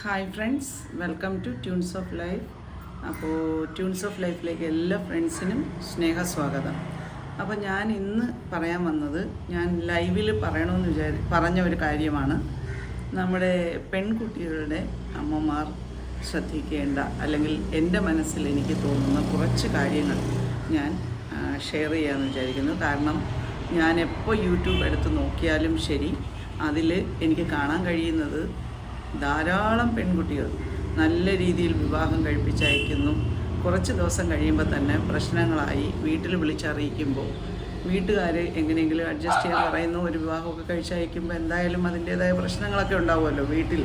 Hi friends, welcome to Tunes of Life. അപ്പോൾ Tunes of ലൈഫിലേക്ക് എല്ലാ ഫ്രണ്ട്സിനും സ്നേഹസ്വാഗതം. അപ്പോൾ ഞാൻ ഇന്ന് പറയാൻ വന്നത്, ഞാൻ ലൈവിൽ പറയണമെന്ന് പറഞ്ഞ ഒരു കാര്യമാണ്. നമ്മുടെ പെൺകുട്ടികളുടെ അമ്മമാർ ശ്രദ്ധിക്കേണ്ട, അല്ലെങ്കിൽ എൻ്റെ മനസ്സിൽ എനിക്ക് തോന്നുന്ന കുറച്ച് കാര്യങ്ങൾ ഞാൻ ഷെയർ ചെയ്യാമെന്ന് വിചാരിക്കുന്നു. കാരണം ഞാൻ എപ്പോൾ യൂട്യൂബ് എടുത്ത് നോക്കിയാലും ശരി, അതിൽ എനിക്ക് കാണാൻ കഴിയുന്നത് ധാരാളം പെൺകുട്ടികൾ നല്ല രീതിയിൽ വിവാഹം കഴിപ്പിച്ചയക്കുന്നു. കുറച്ച് ദിവസം കഴിയുമ്പോൾ തന്നെ പ്രശ്നങ്ങളായി വീട്ടിൽ വിളിച്ചറിയിക്കുമ്പോൾ വീട്ടുകാർ എങ്ങനെയെങ്കിലും അഡ്ജസ്റ്റ് ചെയ്യാൻ പറയുന്നു. ഒരു വിവാഹമൊക്കെ കഴിച്ചയക്കുമ്പോൾ എന്തായാലും അതിൻ്റേതായ പ്രശ്നങ്ങളൊക്കെ ഉണ്ടാവുമല്ലോ വീട്ടിൽ.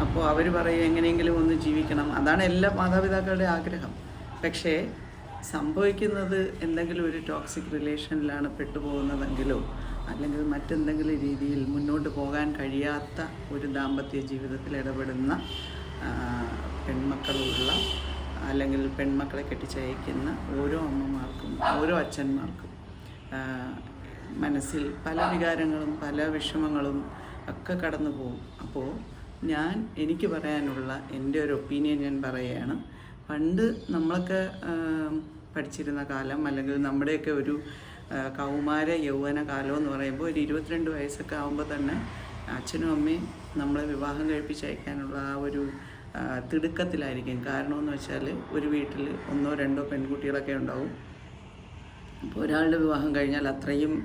അപ്പോൾ അവർ പറയും എങ്ങനെയെങ്കിലും ഒന്ന് ജീവിക്കണം. അതാണ് എല്ലാ മാതാപിതാക്കളുടെ ആഗ്രഹം. പക്ഷേ സംഭവിക്കുന്നത് എന്തെങ്കിലും ഒരു ടോക്സിക് റിലേഷനിലാണ് പെട്ടുപോകുന്നതെങ്കിലോ അല്ലെങ്കിൽ മറ്റെന്തെങ്കിലും രീതിയിൽ മുന്നോട്ട് പോകാൻ കഴിയാത്ത ഒരു ദാമ്പത്യ ജീവിതത്തിൽ ഇടപെടുന്ന പെൺമക്കളുള്ള, അല്ലെങ്കിൽ പെൺമക്കളെ കെട്ടിച്ചയക്കുന്ന ഓരോ അമ്മമാർക്കും ഓരോ അച്ഛന്മാർക്കും മനസ്സിൽ പല വികാരങ്ങളും പല വിഷമങ്ങളും ഒക്കെ കടന്നു പോകും. അപ്പോൾ എനിക്ക് പറയാനുള്ള എൻ്റെ ഒരു ഒപ്പീനിയൻ ഞാൻ പറയുകയാണ്. പണ്ട് നമ്മളൊക്കെ പഠിച്ചിരുന്ന കാലം, അല്ലെങ്കിൽ നമ്മുടെയൊക്കെ ഒരു കൗമാര യൗവന കാലം എന്ന് പറയുമ്പോൾ ഒരു 22 വയസ്സൊക്കെ ആകുമ്പോൾ തന്നെ അച്ഛനും അമ്മയും നമ്മളെ വിവാഹം കഴിപ്പിച്ചയക്കാനുള്ള ആ ഒരു തിടുക്കത്തിലായിരിക്കും. കാരണമെന്ന് വെച്ചാൽ ഒരു വീട്ടിൽ 1-2 പെൺകുട്ടികളൊക്കെ ഉണ്ടാവും. അപ്പോൾ ഒരാളുടെ വിവാഹം കഴിഞ്ഞാൽ അത്രയും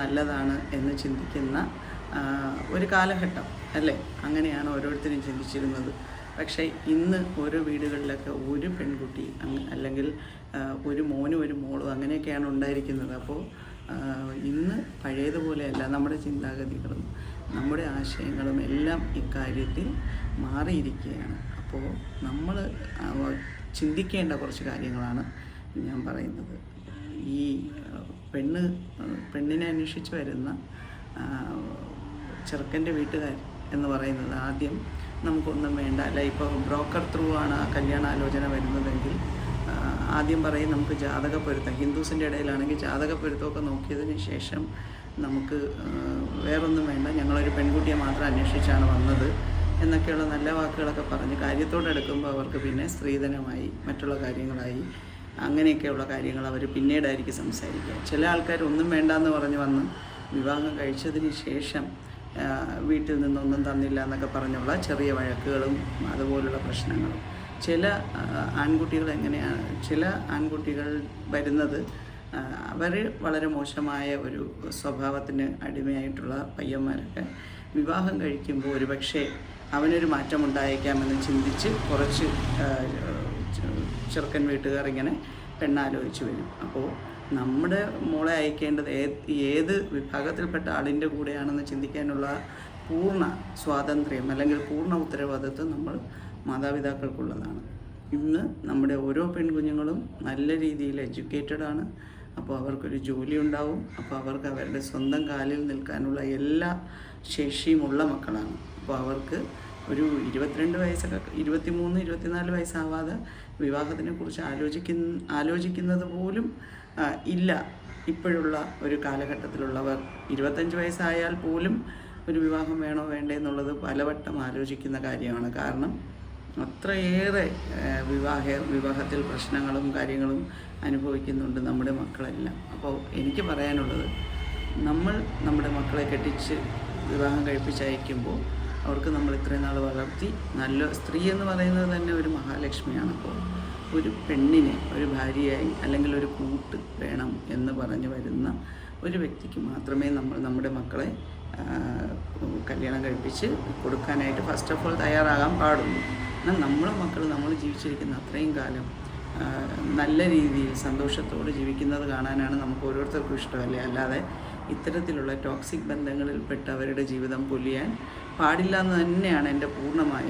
നല്ലതാണ് എന്ന് ചിന്തിക്കുന്ന ഒരു കാലഘട്ടം അല്ലേ? അങ്ങനെയാണ് ഓരോരുത്തരും ചിന്തിച്ചിരുന്നത്. പക്ഷേ ഇന്ന് ഓരോ വീടുകളിലൊക്കെ ഒരു പെൺകുട്ടി അല്ലെങ്കിൽ ഒരു മോനും ഒരു മോളും അങ്ങനെയൊക്കെയാണ് ഉണ്ടായിരിക്കുന്നത്. അപ്പോൾ ഇന്ന് പഴയതുപോലെയല്ല, നമ്മുടെ ചിന്താഗതികളും നമ്മുടെ ആശയങ്ങളും എല്ലാം ഇക്കാര്യത്തിൽ മാറിയിരിക്കുകയാണ്. അപ്പോൾ നമ്മൾ ചിന്തിക്കേണ്ട കുറച്ച് കാര്യങ്ങളാണ് ഞാൻ പറയുന്നത്. ഈ പെണ്ണിനെ അന്വേഷിച്ച് വരുന്ന ചെറുക്കൻ്റെ വീട്ടുകാർ എന്ന് പറയുന്നത് ആദ്യം നമുക്കൊന്നും വേണ്ട, അല്ല ഇപ്പോൾ ബ്രോക്കർ ത്രൂ ആണ് ആ കല്യാണാലോചന വരുന്നതെങ്കിൽ ആദ്യം പറയും നമുക്ക് ജാതക പൊരുത്തം. ഹിന്ദുസിൻ്റെ ഇടയിലാണെങ്കിൽ ജാതക പൊരുത്തമൊക്കെ നോക്കിയതിന് ശേഷം നമുക്ക് വേറൊന്നും വേണ്ട, ഞങ്ങളൊരു പെൺകുട്ടിയെ മാത്രം അന്വേഷിച്ചാണ് വന്നത് എന്നൊക്കെയുള്ള നല്ല വാക്കുകളൊക്കെ പറഞ്ഞ് കാര്യത്തോടെടുക്കുമ്പോൾ അവർക്ക് പിന്നെ സ്ത്രീധനമായി മറ്റുള്ള കാര്യങ്ങളായി അങ്ങനെയൊക്കെയുള്ള കാര്യങ്ങൾ അവർ പിന്നീടായിരിക്കും സംസാരിക്കുക. ചില ആൾക്കാർ ഒന്നും വേണ്ടാന്ന് പറഞ്ഞ് വന്ന് വിവാഹം കഴിച്ചതിന് ശേഷം വീട്ടിൽ നിന്നൊന്നും തന്നില്ല എന്നൊക്കെ പറഞ്ഞുള്ള ചെറിയ വഴക്കുകളും അതുപോലുള്ള പ്രശ്നങ്ങളും. ചില ആൺകുട്ടികൾ വരുന്നത് അവർ വളരെ മോശമായ ഒരു സ്വഭാവത്തിന് അടിമയായിട്ടുള്ള പയ്യന്മാരൊക്കെ വിവാഹം കഴിക്കുമ്പോൾ ഒരുപക്ഷെ അവനൊരു മാറ്റമുണ്ടായേക്കാമെന്ന് ചിന്തിച്ച് കുറച്ച് ചെറുക്കൻ വീട്ടുകാർ ഇങ്ങനെ പെണ്ണാലോചിച്ച് വരും. അപ്പോൾ നമ്മുടെ മോളെ അയക്കേണ്ടത് ഏത് വിഭാഗത്തിൽപ്പെട്ട ആളിൻ്റെ കൂടെയാണെന്ന് ചിന്തിക്കാനുള്ള പൂർണ്ണ സ്വാതന്ത്ര്യം അല്ലെങ്കിൽ പൂർണ്ണ ഉത്തരവാദിത്വം നമ്മൾ മാതാപിതാക്കൾക്കുള്ളതാണ്. ഇന്ന് നമ്മുടെ ഓരോ പെൺകുഞ്ഞുങ്ങളും നല്ല രീതിയിൽ എഡ്യൂക്കേറ്റഡ് ആണ്. അപ്പോൾ അവർക്കൊരു ജോലി ഉണ്ടാവും. അപ്പോൾ അവർക്ക് അവരുടെ സ്വന്തം കാലിൽ നിൽക്കാനുള്ള എല്ലാ ശേഷിയുമുള്ള മക്കളാണ്. അപ്പോൾ അവർക്ക് ഒരു 22 വയസ്സൊക്കെ 23-24 വയസ്സാവാതെ വിവാഹത്തിനെ കുറിച്ച് ആലോചിക്കുന്നത് പോലും ഇല്ല ഇപ്പോഴുള്ള ഒരു കാലഘട്ടത്തിലുള്ളവർ. 25 വയസ്സായാൽ പോലും ഒരു വിവാഹം വേണോ വേണ്ടേ എന്നുള്ളത് പലവട്ടം ആലോചിക്കുന്ന കാര്യമാണ്. കാരണം അത്രയേറെ വിവാഹത്തിൽ പ്രശ്നങ്ങളും കാര്യങ്ങളും അനുഭവിക്കുന്നുണ്ട് നമ്മുടെ മക്കളെല്ലാം. അപ്പോൾ എനിക്ക് പറയാനുള്ളത്, നമ്മുടെ മക്കളെ കെട്ടിച്ച് വിവാഹം കഴിപ്പിച്ചയക്കുമ്പോൾ അവർക്ക് നമ്മൾ ഇത്രയും നാൾ വളർത്തി നല്ല സ്ത്രീ എന്ന് പറയുന്നത് തന്നെ ഒരു മഹാലക്ഷ്മിയാണ്. അപ്പോൾ ഒരു പെണ്ണിനെ ഒരു ഭാര്യയായി അല്ലെങ്കിൽ ഒരു കൂട്ട് വേണം എന്ന് പറഞ്ഞു വരുന്ന ഒരു വ്യക്തിക്ക് മാത്രമേ നമ്മുടെ മക്കളെ കല്യാണം കഴിപ്പിച്ച് കൊടുക്കാനായിട്ട് ഫസ്റ്റ് ഓഫ് ഓൾ തയ്യാറാകാൻ പാടുള്ളൂ. എന്നാൽ നമ്മൾ ജീവിച്ചിരിക്കുന്ന അത്രയും കാലം നല്ല രീതിയിൽ സന്തോഷത്തോടെ ജീവിക്കുന്നത് കാണാനാണ് നമുക്ക് ഓരോരുത്തർക്കും ഇഷ്ടമല്ലേ? അല്ലാതെ ഇത്തരത്തിലുള്ള ടോക്സിക് ബന്ധങ്ങളിൽപ്പെട്ട് അവരുടെ ജീവിതം പൊലിയാൻ പാടില്ല എന്ന് തന്നെയാണ് എൻ്റെ പൂർണ്ണമായ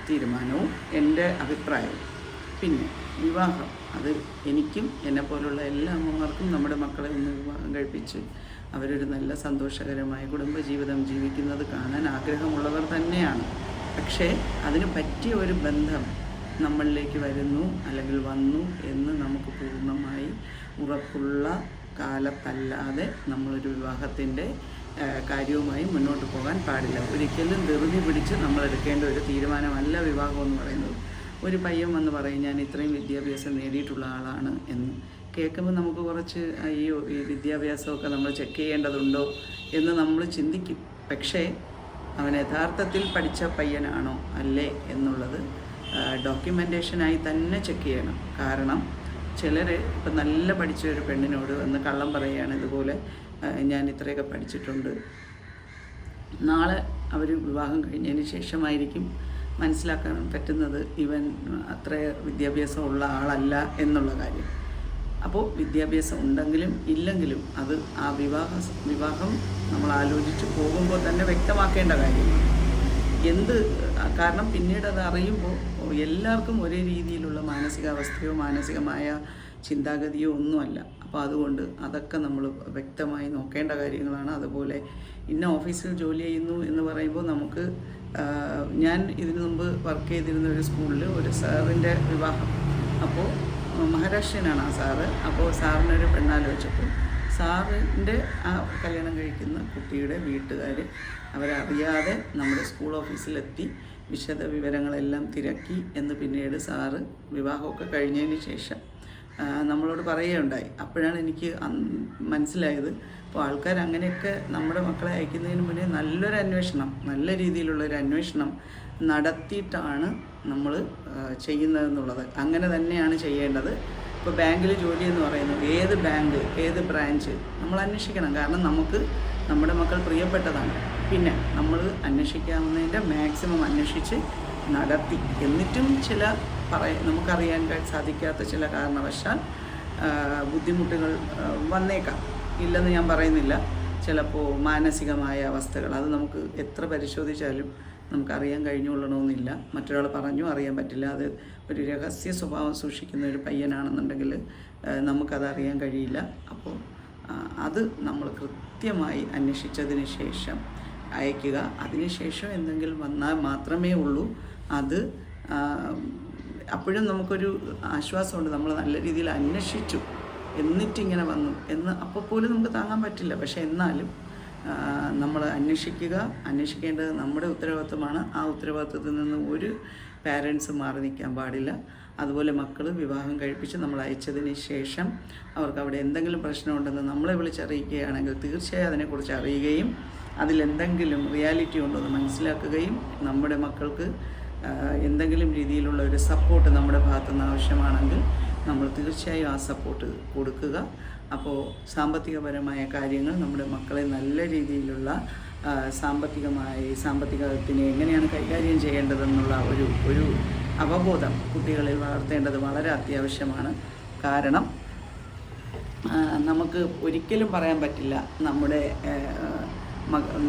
തീരുമാനവും എൻ്റെ അഭിപ്രായവും. പിന്നെ വിവാഹം, അത് എനിക്കും എന്നെപ്പോലുള്ള എല്ലാ അമ്മമാർക്കും നമ്മുടെ മക്കളെ ഒന്ന് വിവാഹം കഴിപ്പിച്ച് അവരൊരു നല്ല സന്തോഷകരമായ കുടുംബജീവിതം ജീവിക്കുന്നത് കാണാൻ ആഗ്രഹമുള്ളവർ തന്നെയാണ്. പക്ഷേ അതിന് പറ്റിയ ഒരു ബന്ധം നമ്മളിലേക്ക് വരുന്നു അല്ലെങ്കിൽ വന്നു എന്ന് നമുക്ക് പൂർണ്ണമായി ഉറപ്പുള്ള കാലത്തല്ലാതെ നമ്മളൊരു വിവാഹത്തിൻ്റെ കാര്യവുമായി മുന്നോട്ട് പോകാൻ പാടില്ല. ഒരിക്കലും ധൃതി പിടിച്ച് നമ്മൾ എടുക്കേണ്ട ഒരു തീരുമാനമല്ല വിവാഹം എന്ന് പറയുന്നത്. ഒരു പയ്യൻ വന്ന് പറയും ഞാൻ ഇത്രയും വിദ്യാഭ്യാസം നേടിയിട്ടുള്ള ആളാണ് എന്ന് കേൾക്കുമ്പോൾ നമുക്ക് കുറച്ച് അയ്യോ ഈ വിദ്യാഭ്യാസമൊക്കെ നമ്മൾ ചെക്ക് ചെയ്യേണ്ടതുണ്ടോ എന്ന് നമ്മൾ ചിന്തിക്കും. പക്ഷേ അവൻ യഥാർത്ഥത്തിൽ പഠിച്ച പയ്യനാണോ അല്ലേ എന്നുള്ളത് ഡോക്യുമെൻറ്റേഷനായി തന്നെ ചെക്ക് ചെയ്യണം. കാരണം ചിലർ ഇപ്പം നല്ല പഠിച്ച ഒരു പെണ്ണിനോട് വന്ന് കള്ളം പറയുകയാണ്, ഇതുപോലെ ഞാൻ ഇത്രയൊക്കെ പഠിച്ചിട്ടുണ്ട്. നാളെ അവർ വിവാഹം കഴിഞ്ഞതിന് ശേഷമായിരിക്കും മനസ്സിലാക്കാൻ പറ്റുന്നത് ഇവൻ അത്ര വിദ്യാഭ്യാസമുള്ള ആളല്ല എന്നുള്ള കാര്യം. അപ്പോൾ വിദ്യാഭ്യാസം ഉണ്ടെങ്കിലും ഇല്ലെങ്കിലും അത് ആ വിവാഹം നമ്മൾ ആലോചിച്ച് പോകുമ്പോൾ തന്നെ വ്യക്തമാക്കേണ്ട കാര്യമാണ്. കാരണം പിന്നീട് അത് അറിയുമ്പോൾ എല്ലാവർക്കും ഒരേ രീതിയിലുള്ള മാനസികാവസ്ഥയോ മാനസികമായ ചിന്താഗതിയോ ഒന്നുമല്ല. അപ്പോൾ അതുകൊണ്ട് അതൊക്കെ നമ്മൾ വ്യക്തമായി നോക്കേണ്ട കാര്യങ്ങളാണ്. അതുപോലെ ഇന്ന ഓഫീസിൽ ജോലി ചെയ്യുന്നു എന്ന് പറയുമ്പോൾ നമുക്ക് ഞാൻ ഇതിനു മുമ്പ് വർക്ക് ചെയ്തിരുന്ന ഒരു സ്കൂളിൽ ഒരു സാറിൻ്റെ വിവാഹം, അപ്പോൾ മഹാരാഷ്ട്രനാണ് ആ സാറ്. അപ്പോൾ സാറിനൊരു പെണ്ണാലോചിച്ചപ്പോൾ സാറിൻ്റെ ആ കല്യാണം കഴിക്കുന്ന കുട്ടിയുടെ വീട്ടുകാർ അവരറിയാതെ നമ്മുടെ സ്കൂൾ ഓഫീസിലെത്തി വിശദ വിവരങ്ങളെല്ലാം തിരക്കി എന്ന് പിന്നീട് സാറ് വിവാഹമൊക്കെ കഴിഞ്ഞതിന് ശേഷം നമ്മളോട് പറയുകയുണ്ടായി. അപ്പോഴാണ് എനിക്ക് മനസ്സിലായത്, അപ്പോൾ ആൾക്കാർ അങ്ങനെയൊക്കെ നമ്മുടെ മക്കളെ അയക്കുന്നതിന് മുന്നേ നല്ലൊരു അന്വേഷണം, നല്ല രീതിയിലുള്ളൊരു അന്വേഷണം നടത്തിയിട്ടാണ് നമ്മൾ ചെയ്യുന്നതെന്നുള്ളത്. അങ്ങനെ തന്നെയാണ് ചെയ്യേണ്ടത്. ഇപ്പോൾ ബാങ്കിൽ ജോലി എന്ന് പറയുന്നത് ഏത് ബാങ്ക് ഏത് ബ്രാഞ്ച് നമ്മൾ അന്വേഷിക്കണം. കാരണം നമുക്ക് നമ്മുടെ മക്കൾ പ്രിയപ്പെട്ടതാണ്. പിന്നെ നമ്മൾ അന്വേഷിക്കാവുന്നതിൻ്റെ മാക്സിമം അന്വേഷിച്ച് നടത്തി. എന്നിട്ടും നമുക്കറിയാൻ സാധിക്കാത്ത ചില കാരണവശാൽ ബുദ്ധിമുട്ടുകൾ വന്നേക്കാം, ഇല്ലെന്ന് ഞാൻ പറയുന്നില്ല. ചിലപ്പോൾ മാനസികമായ അവസ്ഥകൾ അത് നമുക്ക് എത്ര പരിശോധിച്ചാലും നമുക്കറിയാൻ കഴിഞ്ഞുകൊള്ളണമെന്നില്ല. മറ്റൊരാൾ പറഞ്ഞു അറിയാൻ പറ്റില്ല. അത് ഒരു രഹസ്യ സ്വഭാവം സൂക്ഷിക്കുന്ന ഒരു പയ്യനാണെന്നുണ്ടെങ്കിൽ നമുക്കത് അറിയാൻ കഴിയില്ല. അപ്പോൾ അത് നമ്മൾ കൃത്യമായി അന്വേഷിച്ചതിന് ശേഷം അയക്കുക. അതിനുശേഷം എന്തെങ്കിലും വന്നാൽ മാത്രമേ ഉള്ളൂ അത്. അപ്പോഴും നമുക്കൊരു ആശ്വാസമുണ്ട്, നമ്മൾ നല്ല രീതിയിൽ അന്വേഷിച്ചു എന്നിട്ടിങ്ങനെ വന്നു എന്ന് അപ്പോൾ പോലും നമുക്ക് താങ്ങാൻ പറ്റില്ല. പക്ഷേ എന്നാലും നമ്മൾ അന്വേഷിക്കേണ്ടത് നമ്മുടെ ഉത്തരവാദിത്വമാണ്. ആ ഉത്തരവാദിത്വത്തിൽ നിന്ന് ഒരു പാരൻസും മാറി നിൽക്കാൻ പാടില്ല. അതുപോലെ മക്കൾ വിവാഹം കഴിപ്പിച്ച് നമ്മൾ അയച്ചതിന് ശേഷം അവർക്ക് അവിടെ എന്തെങ്കിലും പ്രശ്നമുണ്ടെന്ന് നമ്മളെ വിളിച്ചറിയിക്കുകയാണെങ്കിൽ തീർച്ചയായും അതിനെക്കുറിച്ച് അറിയുകയും അതിലെന്തെങ്കിലും റിയാലിറ്റി ഉണ്ടോ എന്ന് മനസ്സിലാക്കുകയും നമ്മുടെ മക്കൾക്ക് എന്തെങ്കിലും രീതിയിലുള്ള ഒരു സപ്പോർട്ട് നമ്മുടെ ഭാഗത്തുനിന്ന് ആവശ്യമാണെങ്കിൽ നമ്മൾ തീർച്ചയായും ആ സപ്പോർട്ട് കൊടുക്കുക. അപ്പോൾ സാമ്പത്തികപരമായ കാര്യങ്ങൾ നമ്മുടെ മക്കളെ നല്ല രീതിയിലുള്ള സാമ്പത്തികത്തിനെ എങ്ങനെയാണ് കൈകാര്യം ചെയ്യേണ്ടതെന്നുള്ള ഒരു അവബോധം കുട്ടികളിൽ വളർത്തേണ്ടത് വളരെ അത്യാവശ്യമാണ്. കാരണം നമുക്ക് ഒരിക്കലും പറയാൻ പറ്റില്ല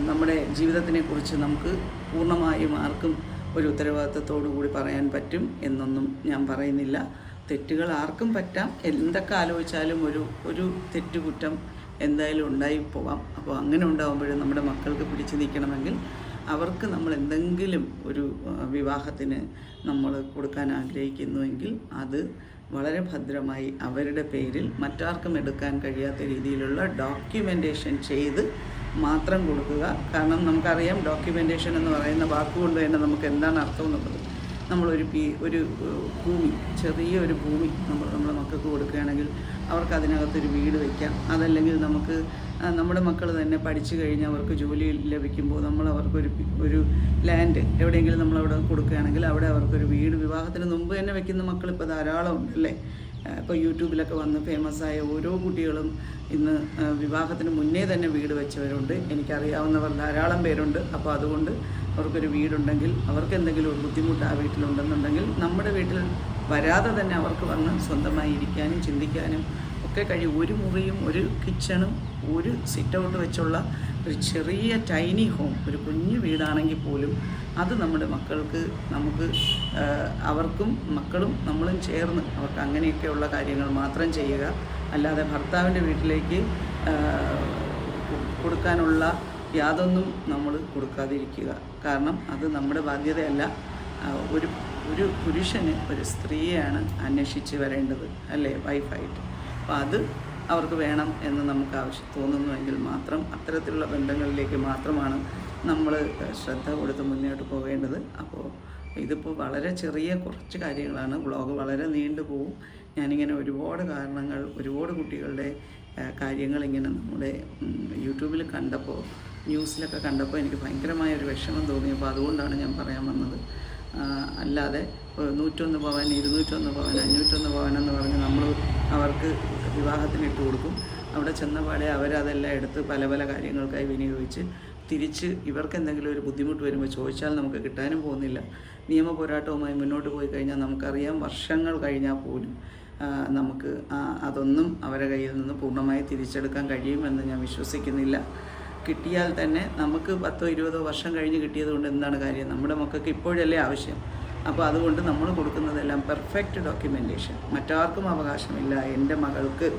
നമ്മുടെ ജീവിതത്തിനെക്കുറിച്ച് നമുക്ക് പൂർണ്ണമായും ആർക്കും ഒരു ഉത്തരവാദിത്തത്തോടു കൂടി പറയാൻ പറ്റും എന്നൊന്നും ഞാൻ പറയുന്നില്ല. തെറ്റുകൾ ആർക്കും പറ്റാം. എന്തൊക്കെ ആലോചിച്ചാലും ഒരു തെറ്റുകുറ്റം എന്തായാലും ഉണ്ടായി പോവാം. അപ്പോൾ അങ്ങനെ ഉണ്ടാകുമ്പോഴും നമ്മുടെ മക്കൾക്ക് പിടിച്ചു നിൽക്കണമെങ്കിൽ അവർക്ക് നമ്മൾ എന്തെങ്കിലും ഒരു വിവാഹത്തിന് നമ്മൾ കൊടുക്കാൻ ആഗ്രഹിക്കുന്നുവെങ്കിൽ അത് വളരെ ഭദ്രമായി അവരുടെ പേരിൽ മറ്റാർക്കും എടുക്കാൻ കഴിയാത്ത രീതിയിലുള്ള ഡോക്യുമെൻറ്റേഷൻ ചെയ്ത് മാത്രം കൊടുക്കുക. കാരണം നമുക്കറിയാം ഡോക്യുമെൻറ്റേഷൻ എന്ന് പറയുന്ന വാക്കുകൊണ്ട് തന്നെ നമുക്ക് എന്താണ് അർത്ഥം എന്നുള്ളത്. നമ്മളൊരു ഭൂമി, ചെറിയൊരു ഭൂമി നമ്മുടെ മക്കൾക്ക് കൊടുക്കുകയാണെങ്കിൽ അവർക്ക് അതിനകത്തൊരു വീട് വയ്ക്കാം. അതല്ലെങ്കിൽ നമ്മുടെ മക്കൾ തന്നെ പഠിച്ചു കഴിഞ്ഞ് അവർക്ക് ജോലി ലഭിക്കുമ്പോൾ നമ്മൾ അവർക്കൊരു ലാൻഡ് എവിടെയെങ്കിലും നമ്മളവിടെ കൊടുക്കുകയാണെങ്കിൽ അവിടെ അവർക്കൊരു വീട് വിവാഹത്തിന് മുമ്പ് തന്നെ വെക്കുന്ന മക്കൾ ഇപ്പോൾ ധാരാളം ഉണ്ട് അല്ലേ. ഇപ്പോൾ യൂട്യൂബിലൊക്കെ വന്ന് ഫേമസായ ഓരോ കുട്ടികളും ഇന്ന് വിവാഹത്തിന് മുന്നേ തന്നെ വീട് വെച്ചവരുണ്ട്. എനിക്കറിയാവുന്നവർ ധാരാളം പേരുണ്ട്. അപ്പോൾ അതുകൊണ്ട് അവർക്കൊരു വീടുണ്ടെങ്കിൽ അവർക്ക് എന്തെങ്കിലും ഒരു ബുദ്ധിമുട്ട് ആ വീട്ടിലുണ്ടെന്നുണ്ടെങ്കിൽ നമ്മുടെ വീട്ടിൽ വരാതെ തന്നെ അവർക്ക് വന്ന് സ്വന്തമായി ഇരിക്കാനും ചിന്തിക്കാനും ഒക്കെ കഴിയും. ഒരു മുറിയും ഒരു കിച്ചണും ഒരു സിറ്റ് ഔട്ട് വെച്ചുള്ള ഒരു ചെറിയ ടൈനി ഹോം, ഒരു കുഞ്ഞു വീടാണെങ്കിൽ പോലും അത് നമ്മുടെ മക്കൾക്ക് അവർക്കും മക്കളും നമ്മളും ചേർന്ന് അവർക്ക് അങ്ങനെയൊക്കെയുള്ള കാര്യങ്ങൾ മാത്രം ചെയ്യുക. അല്ലാതെ ഭർത്താവിൻ്റെ വീട്ടിലേക്ക് കൊടുക്കാനുള്ള യാതൊന്നും നമ്മൾ കൊടുക്കാതിരിക്കുക. കാരണം അത് നമ്മുടെ ബാധ്യതയല്ല. ഒരു പുരുഷന് ഒരു സ്ത്രീയെയാണ് അന്വേഷിച്ച് വരേണ്ടത് അല്ലേ, വൈഫായിട്ട്. അപ്പോൾ അത് അവർക്ക് വേണം എന്ന് നമുക്ക് തോന്നുന്നുവെങ്കിൽ മാത്രം അത്തരത്തിലുള്ള ബന്ധങ്ങളിലേക്ക് മാത്രമാണ് നമ്മൾ ശ്രദ്ധ കൊടുത്ത് മുന്നോട്ട് പോകേണ്ടത്. അപ്പോൾ ഇതിപ്പോൾ വളരെ ചെറിയ കുറച്ച് കാര്യങ്ങളാണ്. വ്ളോഗ് വളരെ നീണ്ടു പോവും. ഞാനിങ്ങനെ ഒരുപാട് കാരണങ്ങൾ, ഒരുപാട് കുട്ടികളുടെ കാര്യങ്ങൾ ഇങ്ങനെ നമ്മുടെ യൂട്യൂബിൽ കണ്ടപ്പോൾ, ന്യൂസിലൊക്കെ കണ്ടപ്പോൾ എനിക്ക് ഭയങ്കരമായ ഒരു വിഷമം തോന്നി. അപ്പോൾ അതുകൊണ്ടാണ് ഞാൻ പറയാൻ വന്നത്. അല്ലാതെ 101 പവൻ, 201 പവൻ, 501 പവൻ എന്ന് പറഞ്ഞ് നമ്മൾ അവർക്ക് വിവാഹത്തിനിട്ട് കൊടുക്കും. അവിടെ ചെന്നപാടെ അവരതെല്ലാം എടുത്ത് പല പല കാര്യങ്ങൾക്കായി വിനിയോഗിച്ച് തിരിച്ച് ഇവർക്ക് എന്തെങ്കിലും ഒരു ബുദ്ധിമുട്ട് വരുമ്പോൾ ചോദിച്ചാൽ നമുക്ക് കിട്ടാനും പോകുന്നില്ല. നിയമ പോരാട്ടവുമായി മുന്നോട്ട് പോയി കഴിഞ്ഞാൽ നമുക്കറിയാം, വർഷങ്ങൾ കഴിഞ്ഞാൽ പോലും നമുക്ക് അതൊന്നും അവരുടെ കയ്യിൽ നിന്ന് പൂർണ്ണമായി തിരിച്ചെടുക്കാൻ കഴിയുമെന്ന് ഞാൻ വിശ്വസിക്കുന്നില്ല. കിട്ടിയാൽ തന്നെ നമുക്ക് 10-20 വർഷം കഴിഞ്ഞ് കിട്ടിയത് കൊണ്ട് എന്താണ് കാര്യം? നമ്മുടെ മക്കൾക്ക് ഇപ്പോഴല്ലേ ആവശ്യം. അപ്പോൾ അതുകൊണ്ട് നമ്മൾ കൊടുക്കുന്നതെല്ലാം പെർഫെക്റ്റ് ഡോക്യുമെൻറ്റേഷൻ, മറ്റാർക്കും അവകാശമില്ല എൻ്റെ മകൾക്ക്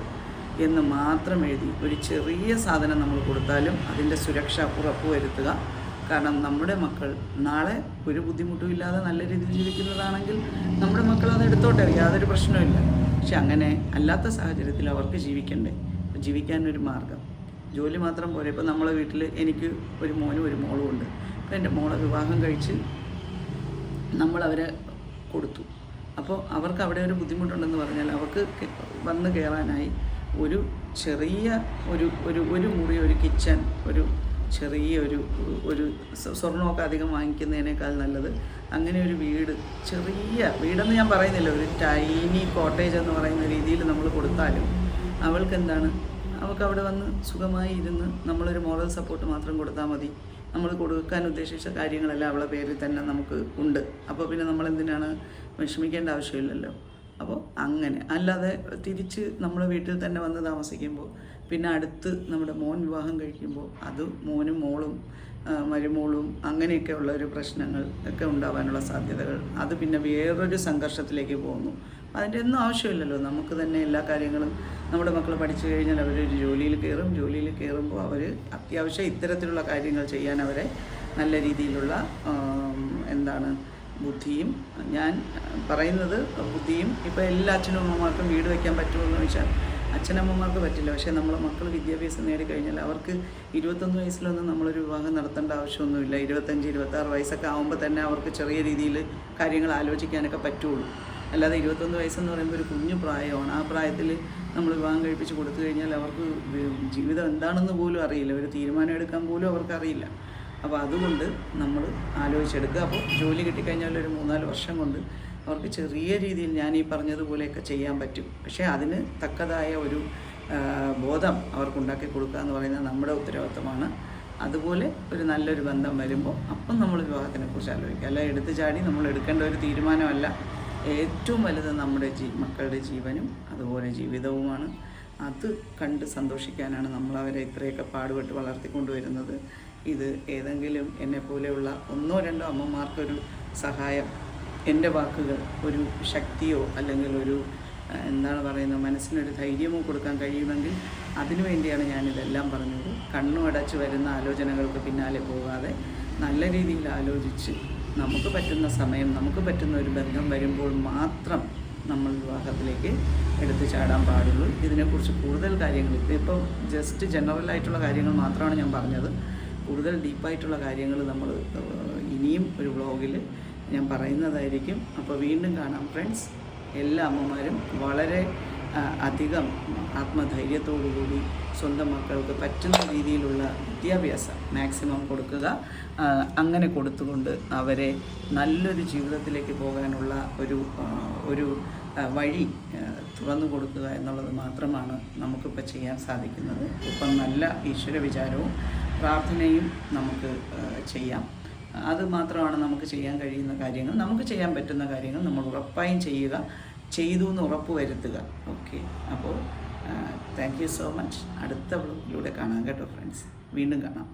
എന്ന് മാത്രം എഴുതി ഒരു ചെറിയ സാധനം നമ്മൾ കൊടുത്താലും അതിൻ്റെ സുരക്ഷ ഉറപ്പുവരുത്തുക. കാരണം നമ്മുടെ മക്കൾ നാളെ ഒരു ബുദ്ധിമുട്ടും ഇല്ലാതെ നല്ല രീതിയിൽ ജീവിക്കുന്നതാണെങ്കിൽ നമ്മുടെ മക്കൾ അത് എടുത്തോട്ടെ, യാതൊരു പ്രശ്നവുമില്ല. പക്ഷെ അങ്ങനെ അല്ലാത്ത സാഹചര്യത്തിൽ അവർക്ക് ജീവിക്കണ്ടേ? ജീവിക്കാനൊരു മാർഗം. ജോലി മാത്രം പോരെ. ഇപ്പോൾ നമ്മളെ വീട്ടിൽ എനിക്ക് ഒരു മോനും ഒരു മോളും ഉണ്ട്. അപ്പോൾ എൻ്റെ മോളെ വിവാഹം കഴിച്ച് നമ്മളവരെ കൊടുത്തു. അപ്പോൾ അവർക്ക് അവിടെ ഒരു ബുദ്ധിമുട്ടുണ്ടെന്ന് പറഞ്ഞാൽ അവർക്ക് വന്ന് കയറാനായി ഒരു ചെറിയ ഒരു മുറി, ഒരു കിച്ചൺ, ഒരു ചെറിയ ഒരു സ്വർണ്ണമൊക്കെ അധികം വാങ്ങിക്കുന്നതിനേക്കാൾ നല്ലത് അങ്ങനെ ഒരു വീട്, ചെറിയ വീടെന്ന് ഞാൻ പറയുന്നില്ല, ഒരു ടൈനി കോട്ടേജ് എന്ന് പറയുന്ന രീതിയിൽ നമ്മൾ കൊടുത്താലും അവൾക്ക് എന്താണ്, അവൾക്ക് അവിടെ വന്ന് സുഖമായി ഇരുന്ന് നമ്മളൊരു മോറൽ സപ്പോർട്ട് മാത്രം കൊടുത്താൽ മതി. നമ്മൾ കൊടുക്കാൻ ഉദ്ദേശിച്ച കാര്യങ്ങളെല്ലാം അവളെ പേരിൽ തന്നെ നമുക്ക് ഉണ്ട്. അപ്പോൾ പിന്നെ നമ്മളെന്തിനാണ് വിഷമിക്കേണ്ട ആവശ്യമില്ലല്ലോ. അപ്പോൾ അങ്ങനെ അല്ലാതെ തിരിച്ച് നമ്മുടെ വീട്ടിൽ തന്നെ വന്ന് താമസിക്കുമ്പോൾ പിന്നെ അടുത്ത് നമ്മുടെ മോൻ വിവാഹം കഴിക്കുമ്പോൾ അത് മോനും മോളും മരുമോളും അങ്ങനെയൊക്കെ ഉള്ള ഒരു പ്രശ്നങ്ങൾ ഒക്കെ ഉണ്ടാവാനുള്ള സാധ്യതകൾ, അത് പിന്നെ വേറൊരു സംഘർഷത്തിലേക്ക് പോകുന്നു. അതിൻ്റെ ഒന്നും ആവശ്യമില്ലല്ലോ. നമുക്ക് തന്നെ എല്ലാ കാര്യങ്ങളും, നമ്മുടെ മക്കൾ പഠിച്ചു കഴിഞ്ഞാൽ അവരൊരു ജോലിയിൽ കയറുമ്പോൾ അവർ അത്യാവശ്യം ഇത്തരത്തിലുള്ള കാര്യങ്ങൾ ചെയ്യാൻ അവരെ നല്ല രീതിയിലുള്ള ബുദ്ധിയും, ഞാൻ പറയുന്നത് ബുദ്ധിയും, ഇപ്പോൾ എല്ലാ അച്ഛനും അമ്മമാർക്കും വീട് വയ്ക്കാൻ പറ്റുമെന്ന് ചോദിച്ചാൽ അച്ഛനമ്മമാർക്ക് പറ്റില്ല. പക്ഷേ നമ്മളെ മക്കൾ വിദ്യാഭ്യാസം നേടിക്കഴിഞ്ഞാൽ അവർക്ക് 21 വയസ്സിലൊന്നും നമ്മളൊരു വിവാഹം നടത്തേണ്ട ആവശ്യമൊന്നുമില്ല. 25-26 വയസ്സൊക്കെ ആകുമ്പോൾ തന്നെ അവർക്ക് ചെറിയ രീതിയിൽ കാര്യങ്ങൾ ആലോചിക്കാനൊക്കെ പറ്റുള്ളൂ. അല്ലാതെ 21 വയസ്സെന്ന് പറയുമ്പോൾ ഒരു കുഞ്ഞു പ്രായമാണ്. ആ പ്രായത്തിൽ നമ്മൾ വിവാഹം കഴിപ്പിച്ച് കൊടുത്തു കഴിഞ്ഞാൽ അവർക്ക് ജീവിതം എന്താണെന്ന് പോലും അറിയില്ല, ഒരു തീരുമാനം എടുക്കാൻ പോലും അവർക്കറിയില്ല. അപ്പോൾ അതുകൊണ്ട് നമ്മൾ ആലോചിച്ചെടുക്കുക. അപ്പോൾ ജോലി കിട്ടിക്കഴിഞ്ഞാൽ ഒരു 3-4 വർഷം കൊണ്ട് അവർക്ക് ചെറിയ രീതിയിൽ ഞാൻ ഈ പറഞ്ഞതുപോലെയൊക്കെ ചെയ്യാൻ പറ്റും. പക്ഷേ അതിന് തക്കതായ ഒരു ബോധം അവർക്കുണ്ടാക്കി കൊടുക്കുക എന്ന് പറയുന്നത് നമ്മുടെ ഉത്തരവാദിത്തമാണ്. അതുപോലെ ഒരു നല്ലൊരു ബന്ധം വരുമ്പോൾ അപ്പം നമ്മൾ വിവാഹത്തിനെക്കുറിച്ച് ആലോചിക്കുക. അല്ല എടുത്തു ചാടി നമ്മൾ എടുക്കേണ്ട ഒരു തീരുമാനമല്ല. ഏറ്റവും വലുത് നമ്മുടെ മക്കളുടെ ജീവനും അതുപോലെ ജീവിതവുമാണ്. അത് കണ്ട് സന്തോഷിക്കാനാണ് നമ്മളവരെ ഇത്രയൊക്കെ പാടുപെട്ട് വളർത്തിക്കൊണ്ടുവരുന്നത്. ഇത് ഏതെങ്കിലും എന്നെപ്പോലെയുള്ള 1-2 അമ്മമാർക്കൊരു സഹായം, എൻ്റെ വാക്കുകൾ ഒരു ശക്തിയോ അല്ലെങ്കിൽ ഒരു മനസ്സിനൊരു ധൈര്യമോ കൊടുക്കാൻ കഴിയുമെങ്കിൽ അതിനു വേണ്ടിയാണ് ഞാനിതെല്ലാം പറഞ്ഞത്. കണ്ണുമടച്ച് വരുന്ന ആലോചനകൾക്ക് പിന്നാലെ പോകാതെ നല്ല രീതിയിൽ ആലോചിച്ച് നമുക്ക് പറ്റുന്ന സമയം, നമുക്ക് പറ്റുന്ന ഒരു ബന്ധം വരുമ്പോൾ മാത്രം നമ്മൾ വിവാഹത്തിലേക്ക് എടുത്തു ചാടാൻ പാടുള്ളൂ. ഇതിനെക്കുറിച്ച് കൂടുതൽ കാര്യങ്ങൾ ഇപ്പോൾ ജസ്റ്റ് ജനറലായിട്ടുള്ള കാര്യങ്ങൾ മാത്രമാണ് ഞാൻ പറഞ്ഞത്. കൂടുതൽ ഡീപ്പായിട്ടുള്ള കാര്യങ്ങൾ നമ്മൾ ഇനിയും ഒരു വ്ളോഗിൽ ഞാൻ പറയുന്നതായിരിക്കും. അപ്പോൾ വീണ്ടും കാണാം ഫ്രണ്ട്സ്. എല്ലാ അമ്മമാരും വളരെ അധികം ആത്മധൈര്യത്തോടുകൂടി സ്വന്തം മക്കൾക്ക് പറ്റുന്ന രീതിയിലുള്ള വിദ്യാഭ്യാസം മാക്സിമം കൊടുക്കുക. അങ്ങനെ കൊടുത്തുകൊണ്ട് അവരെ നല്ലൊരു ജീവിതത്തിലേക്ക് പോകാനുള്ള ഒരു വഴി തുറന്നു കൊടുക്കുക എന്നുള്ളത് മാത്രമാണ് നമുക്കിപ്പോൾ ചെയ്യാൻ സാധിക്കുന്നത്. ഇപ്പം നല്ല ഈശ്വര വിചാരവും പ്രാർത്ഥനയും നമുക്ക് ചെയ്യാം. അത് മാത്രമാണ് നമുക്ക് ചെയ്യാൻ കഴിയുന്ന കാര്യങ്ങൾ. നമുക്ക് ചെയ്യാൻ പറ്റുന്ന കാര്യങ്ങൾ നമ്മൾ ഉറപ്പായും ചെയ്യുക, ചെയ്തു എന്ന് ഉറപ്പ് വരുത്തുക. ഓക്കെ, അപ്പോൾ താങ്ക് യു സോ മച്ച്. അടുത്ത വ്ളോഗിലൂടെ കാണാം കേട്ടോ ഫ്രണ്ട്സ്. വീണ്ടും കാണാം.